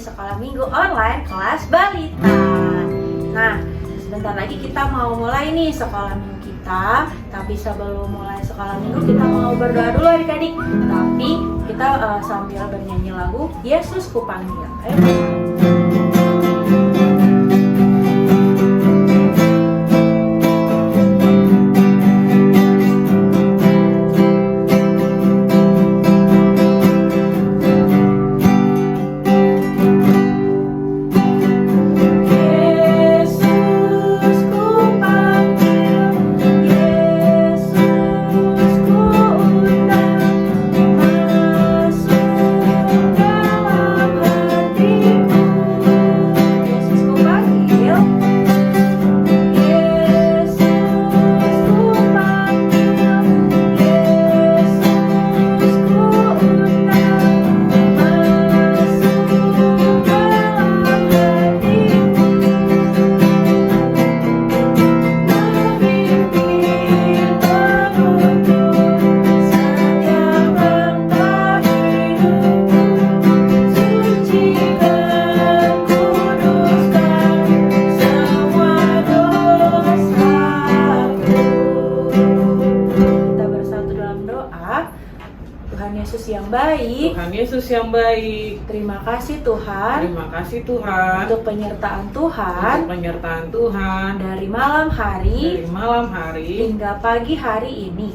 Sekolah Minggu Online Kelas Balita. Nah, sebentar lagi kita mau mulai nih sekolah minggu kita. Tapi sebelum mulai sekolah minggu kita mau berdoa dulu adik-adik. Tapi kita sambil bernyanyi lagu Yesus Kupanggil. Ayo. Tuhan Yesus yang baik. Terima kasih Tuhan. Terima kasih Tuhan untuk penyertaan Tuhan. Untuk penyertaan Tuhan dari malam hari hingga pagi hari ini.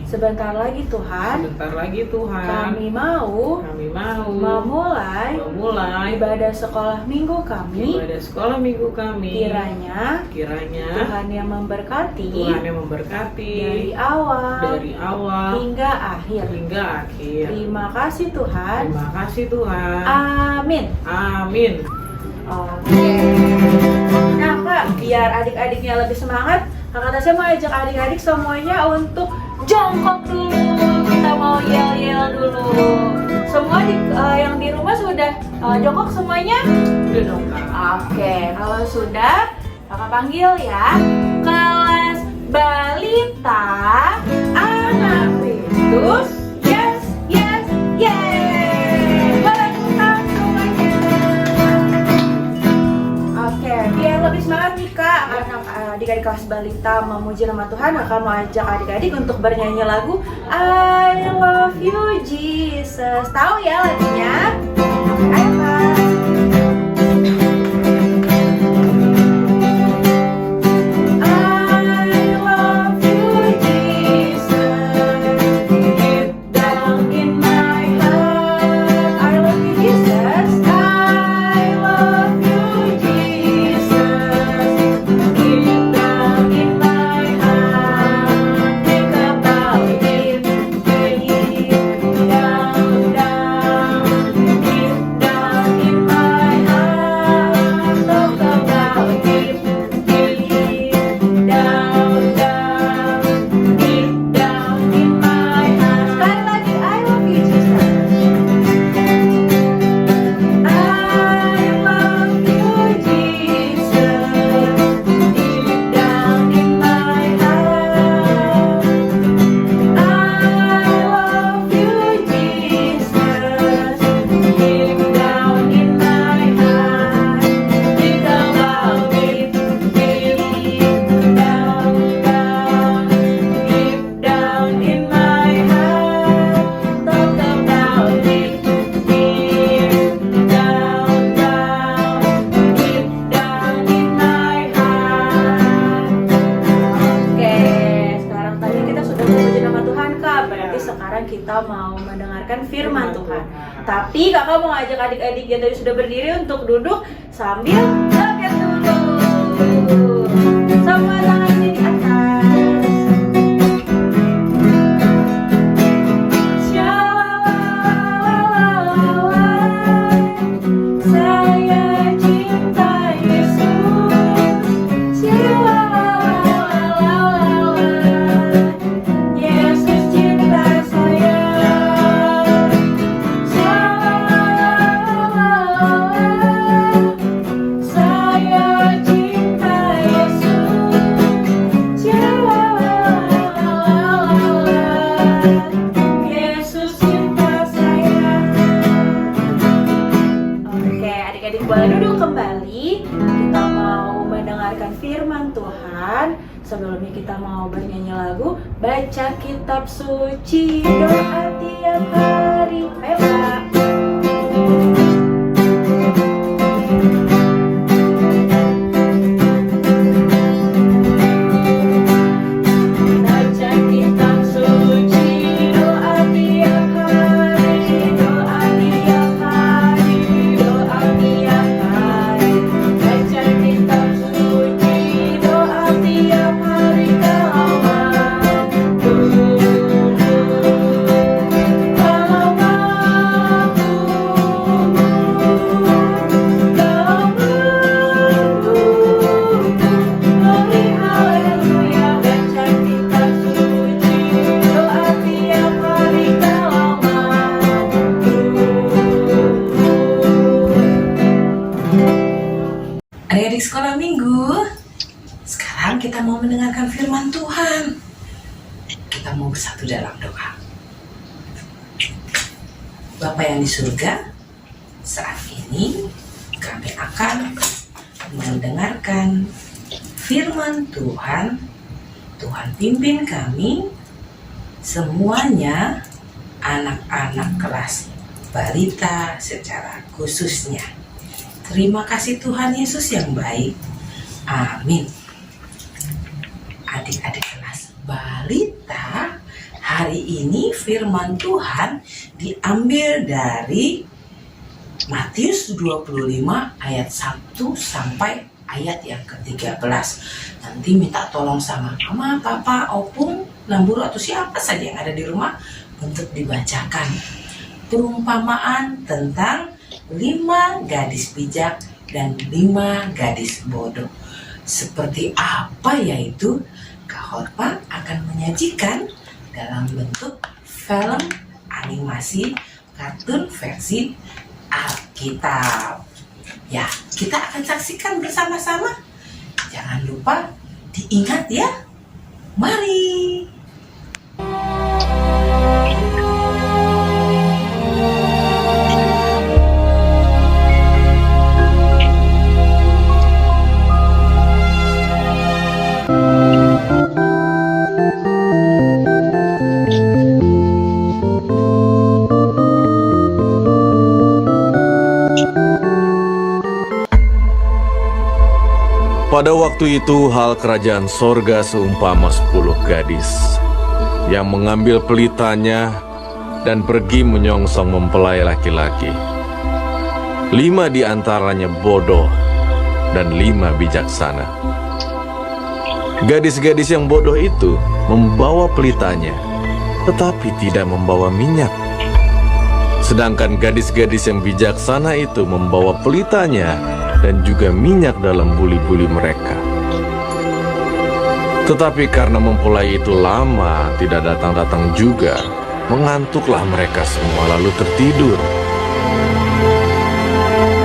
Sebentar lagi Tuhan. Kami mau memulai ibadah sekolah minggu kami. Kiranya Tuhan yang memberkati. Dari awal hingga akhir. Terima kasih Tuhan. Amin. Oke. Nah Kak, biar adik-adiknya lebih semangat, Kakak Tasya mau ajak adik-adik semuanya untuk jongkok dulu. Kita mau yel-yel dulu. Semua yang di rumah sudah jongkok semuanya? Sudah dong Kak. Oke, kalau sudah Kakak panggil ya. Kelas Balita Anak Kristus. Lebih semangat nih Kak, adik-adik kelas balita memuji nama Tuhan. Kakak mau ajak adik-adik untuk bernyanyi lagu I Love You Jesus. Tahu ya lagunya? Ayo Kak. Kita mau mendengarkan firman Tuhan. Tapi kakak mau ngajak adik-adik yang tadi sudah berdiri untuk duduk sambil joget dulu. Semua tangannya di atas. Saya cinta Yesus. Yesus cinta saya. Saya cinta Yesus. boleh duduk kembali. Kita mau mendengarkan firman Tuhan. Sebelumnya kita mau bernyanyi lagu, baca kitab suci, doa tiap hari. Ayo Kak. Adik-adik sekolah minggu, sekarang kita mau mendengarkan firman Tuhan. Kita mau bersatu dalam doa. Bapa yang di surga, saat ini kami akan mendengarkan firman Tuhan. Tuhan pimpin kami semuanya, anak-anak kelas balita secara khususnya. Terima kasih Tuhan Yesus yang baik. Amin. Adik-adik kelas balita, hari ini firman Tuhan diambil dari Matius 25 ayat 1 sampai ayat yang ke-13. Nanti minta tolong sama mama, papa, opung, namburu atau siapa saja yang ada di rumah untuk dibacakan perumpamaan tentang 5 gadis bijak dan 5 gadis bodoh. Seperti apa yaitu, Kak Horpa akan menyajikan dalam bentuk film animasi kartun versi Alkitab. Ya, kita akan saksikan bersama-sama. Jangan lupa diingat ya. Mari. Pada waktu itu hal kerajaan sorga seumpama 10 gadis yang mengambil pelitanya dan pergi menyongsong mempelai laki-laki. 5 di antaranya bodoh dan 5 bijaksana. Gadis-gadis yang bodoh itu membawa pelitanya, tetapi tidak membawa minyak. Sedangkan gadis-gadis yang bijaksana itu membawa pelitanya dan juga minyak dalam buli-buli mereka. Tetapi karena mempelai itu lama tidak datang-datang juga, mengantuklah mereka semua lalu tertidur.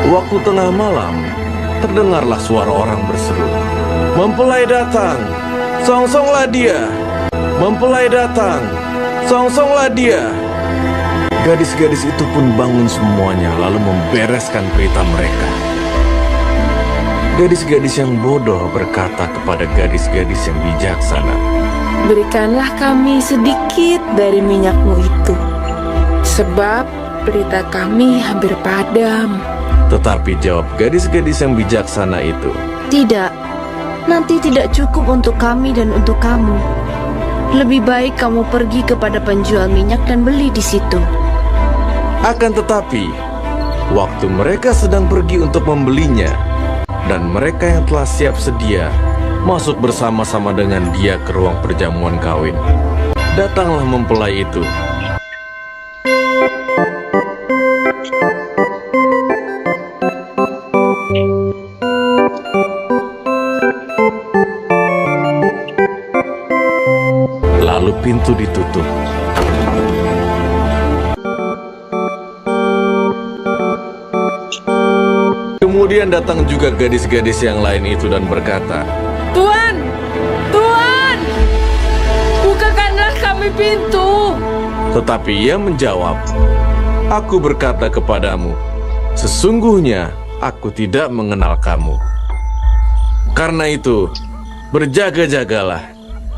Waktu tengah malam, terdengarlah suara orang berseru, "Mempelai datang, songsonglah dia! Mempelai datang, songsonglah dia!" Gadis-gadis itu pun bangun semuanya lalu membereskan pelita mereka. Gadis-gadis yang bodoh berkata kepada gadis-gadis yang bijaksana, "Berikanlah kami sedikit dari minyakmu itu, sebab pelita kami hampir padam." Tetapi jawab gadis-gadis yang bijaksana itu, "Tidak, nanti tidak cukup untuk kami dan untuk kamu. Lebih baik kamu pergi kepada penjual minyak dan beli di situ." Akan tetapi, waktu mereka sedang pergi untuk membelinya, dan mereka yang telah siap sedia masuk bersama-sama dengan dia ke ruang perjamuan kawin, datanglah mempelai itu. Lalu pintu ditutup. Kemudian datang juga gadis-gadis yang lain itu dan berkata, "Tuan, Tuan, bukakanlah kami pintu." Tetapi ia menjawab, "Aku berkata kepadamu, sesungguhnya aku tidak mengenal kamu. Karena itu, berjaga-jagalah,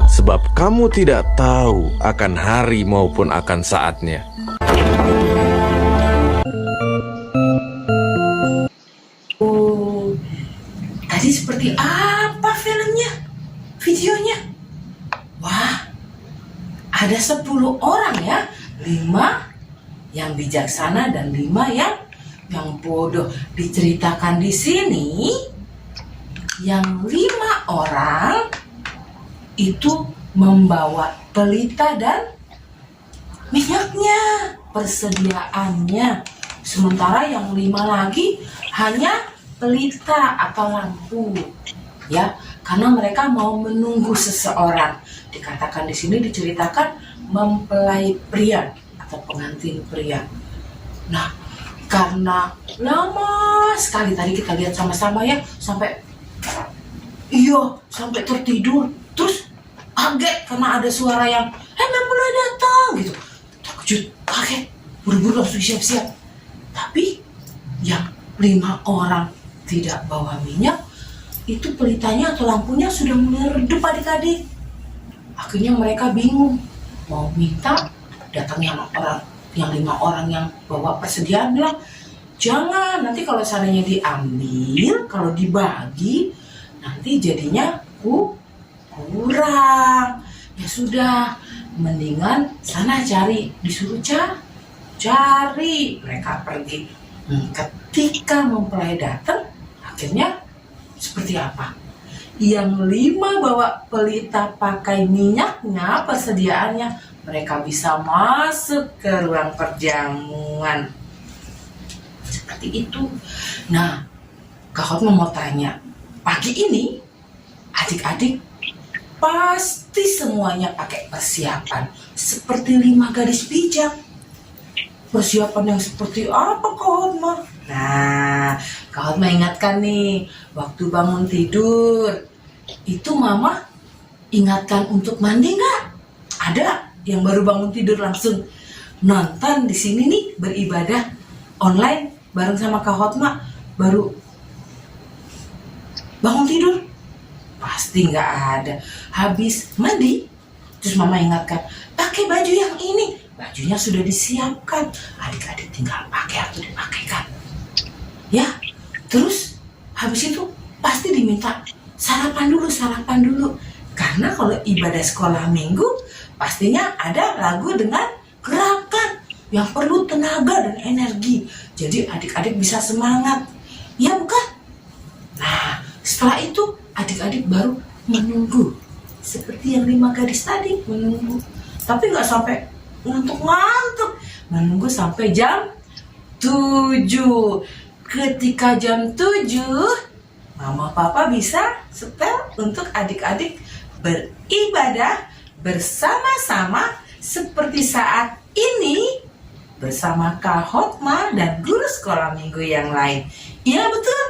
sebab kamu tidak tahu akan hari maupun akan saatnya. Oh, tadi seperti apa filmnya? Videonya? Wah, ada 10 orang ya. 5 yang bijaksana dan 5 yang bodoh. Diceritakan di sini, yang 5 orang itu membawa pelita dan minyaknya, persediaannya. Sementara yang 5 lagi hanya pelita atau lampu, ya, karena mereka mau menunggu seseorang. Dikatakan di sini, diceritakan mempelai pria atau pengantin pria. Nah, karena lama sekali tadi kita lihat sama-sama ya, sampai tertidur, terus kaget karena ada suara yang mempelai datang gitu. Terkejut, kaget, buru-buru langsung siap-siap. Tapi yang 5 orang tidak bawa minyak, itu pelitanya atau lampunya sudah mulai redup adik-adik. Akhirnya mereka bingung mau minta. Datangnya yang 5 orang yang bawa persediaan bilang, jangan, nanti kalau seandainya diambil, kalau dibagi, nanti jadinya kurang. Ya sudah, mendingan sana cari, disuruh cari. Mereka pergi. Ketika mempelai datang, akhirnya seperti apa? Yang 5 bawa pelita pakai minyaknya, persediaannya, mereka bisa masuk ke ruang perjamuan. Seperti itu. Nah, Kak Hotma mau tanya, pagi ini adik-adik pasti semuanya pakai persiapan seperti 5 gadis bijak. Persiapan yang seperti apa, Kak Hotma? Nah, Kak Hotma ingatkan nih, waktu bangun tidur itu Mama ingatkan untuk mandi nggak? Ada yang baru bangun tidur langsung nonton di sini nih, beribadah online bareng sama Kak Hotma, baru bangun tidur? Pasti nggak ada. Habis mandi, terus Mama ingatkan, pakai baju yang ini. Bajunya sudah disiapkan, adik-adik tinggal pakai atau dipakaikan. Ya, terus habis itu pasti diminta sarapan dulu. Karena kalau ibadah sekolah minggu, pastinya ada lagu dengan gerakan yang perlu tenaga dan energi. Jadi adik-adik bisa semangat. Ya bukan? Nah, setelah itu adik-adik baru menunggu. Seperti yang 5 gadis tadi, menunggu. Tapi nggak sampai ngantuk-ngantuk. Menunggu sampai jam 7. Ketika jam 7, Mama Papa bisa setel untuk adik-adik beribadah bersama-sama seperti saat ini bersama Kak Hotma dan guru sekolah minggu yang lain. Iya betul?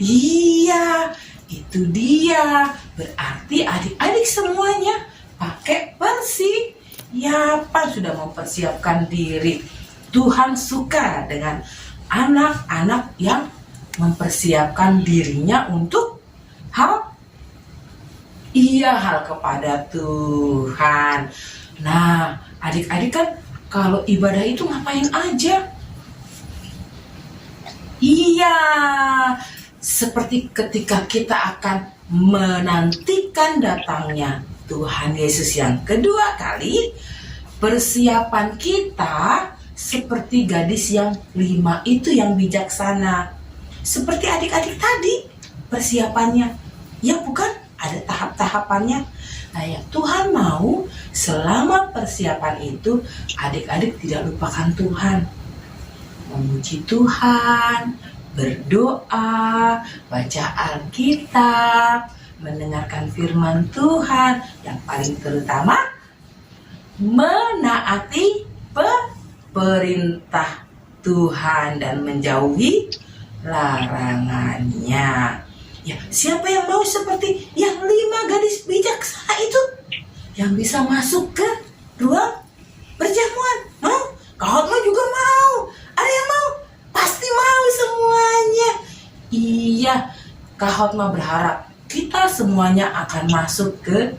Iya, itu dia. Berarti adik-adik semuanya pakai persiapan, sudah mempersiapkan diri. Tuhan suka dengan anak-anak yang mempersiapkan dirinya untuk hal kepada Tuhan. Nah, adik-adik kan kalau ibadah itu ngapain aja? Iya, seperti ketika kita akan menantikan datangnya Tuhan Yesus yang kedua kali, persiapan kita seperti gadis yang 5 itu yang bijaksana. Seperti adik-adik tadi persiapannya. Ya bukan? Ada tahap-tahapannya. Nah ya, Tuhan mau selama persiapan itu adik-adik tidak lupakan Tuhan. Memuji Tuhan, berdoa, baca Alkitab, mendengarkan firman Tuhan, yang paling terutama menaati perintah Tuhan dan menjauhi larangannya. Ya, siapa yang mau seperti yang 5 gadis bijaksana itu, yang bisa masuk ke ruang perjamuan? Mau? Kak Hotma juga mau. Ada yang mau? Pasti mau semuanya. Kak Hotma berharap kita semuanya akan masuk ke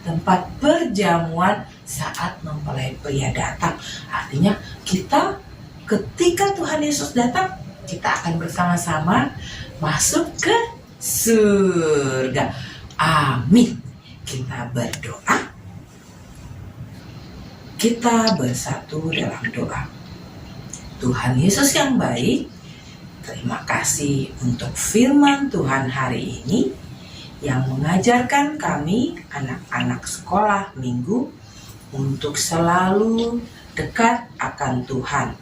tempat perjamuan saat mempelai pria datang. Artinya kita ketika Tuhan Yesus datang, kita akan bersama-sama masuk ke surga. Amin. Kita berdoa. Kita bersatu dalam doa. Tuhan Yesus yang baik, terima kasih untuk firman Tuhan hari ini yang mengajarkan kami anak-anak sekolah minggu untuk selalu dekat akan Tuhan.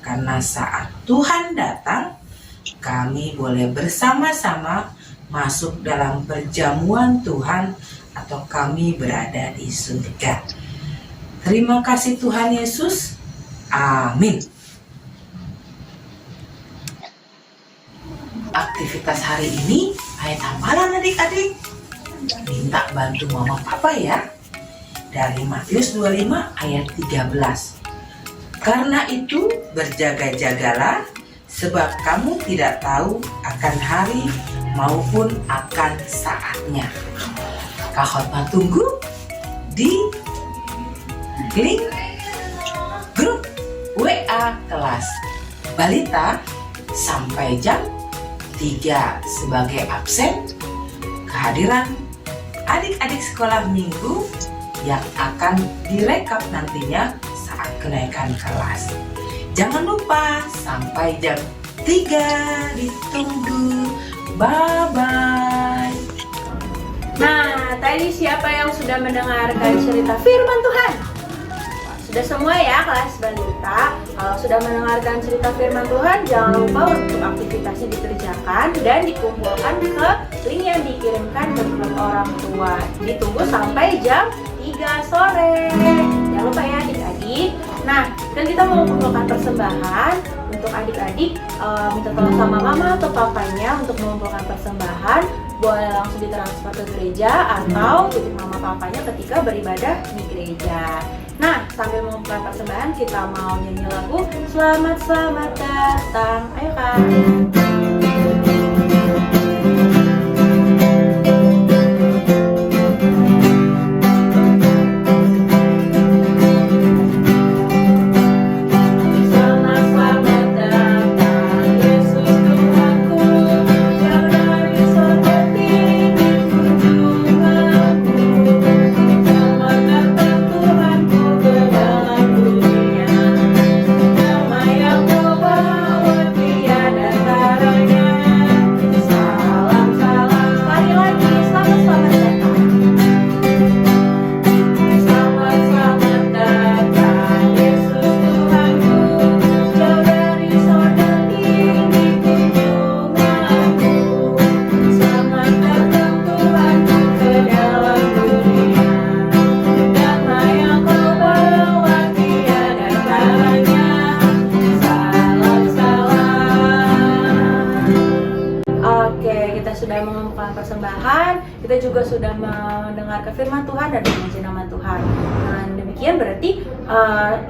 Karena saat Tuhan datang, kami boleh bersama-sama masuk dalam perjamuan Tuhan atau kami berada di surga. Terima kasih Tuhan Yesus. Amin. Aktivitas hari ini ayat hafalan adik-adik. Minta bantu mama papa ya. Dari Matius 25 ayat 13. Karena itu berjaga-jagalah, sebab kamu tidak tahu akan hari maupun akan saatnya. Kak Hotma tunggu di link grup WA kelas balita sampai jam 3 sebagai absen kehadiran adik-adik sekolah minggu yang akan direkap nantinya saat kenaikan kelas. Jangan lupa sampai jam 3 ditunggu. Bye-bye. Nah, tadi siapa yang sudah mendengarkan cerita firman Tuhan? Sudah semua ya kelas balita. Kalau sudah mendengarkan cerita firman Tuhan, jangan lupa untuk aktivitasnya dikerjakan dan dikumpulkan ke link yang dikirimkan ke grup orang tua. Ditunggu sampai jam 3 sore. Jangan lupa ya adik-adik. Nah, dan kita mau mengumpulkan persembahan untuk adik-adik. Minta tolong sama mama atau papanya untuk mengumpulkan persembahan. Boleh langsung ditransfer ke gereja atau titip mama papanya ketika beribadah di gereja. Nah, sambil mengumpulkan persembahan, kita mau nyanyi lagu Selamat Selamat Datang. Ayo Kak. Sudah mengumpulkan persembahan, kita juga sudah mendengarkan firman Tuhan dan memuji nama Tuhan. Dan demikian berarti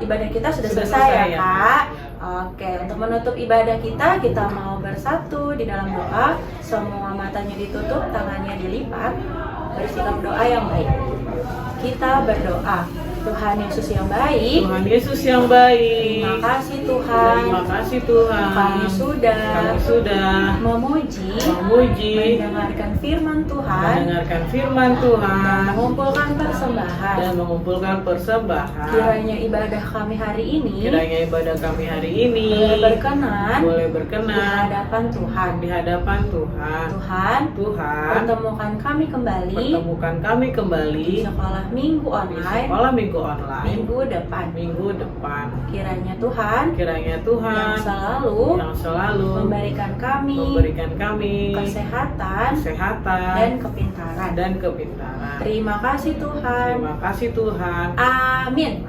ibadah kita sudah selesai ya Kak. Oke, untuk menutup ibadah kita mau bersatu di dalam doa. Semua matanya ditutup, tangannya dilipat, bersikap doa yang baik. Kita berdoa. Tuhan Yesus yang baik. Tuhan Yesus yang baik. Terima kasih Tuhan. Terima kasih Tuhan. Kami sudah memuji, mendengarkan firman Tuhan, dan mengumpulkan persembahan. Kiranya ibadah kami hari ini boleh berkenan di hadapan Tuhan. Tuhan, pertemukan kami kembali di sekolah minggu online minggu depan. Kiranya Tuhan yang selalu memberikan kami kesehatan dan kepintaran. Terima kasih Tuhan. Amin.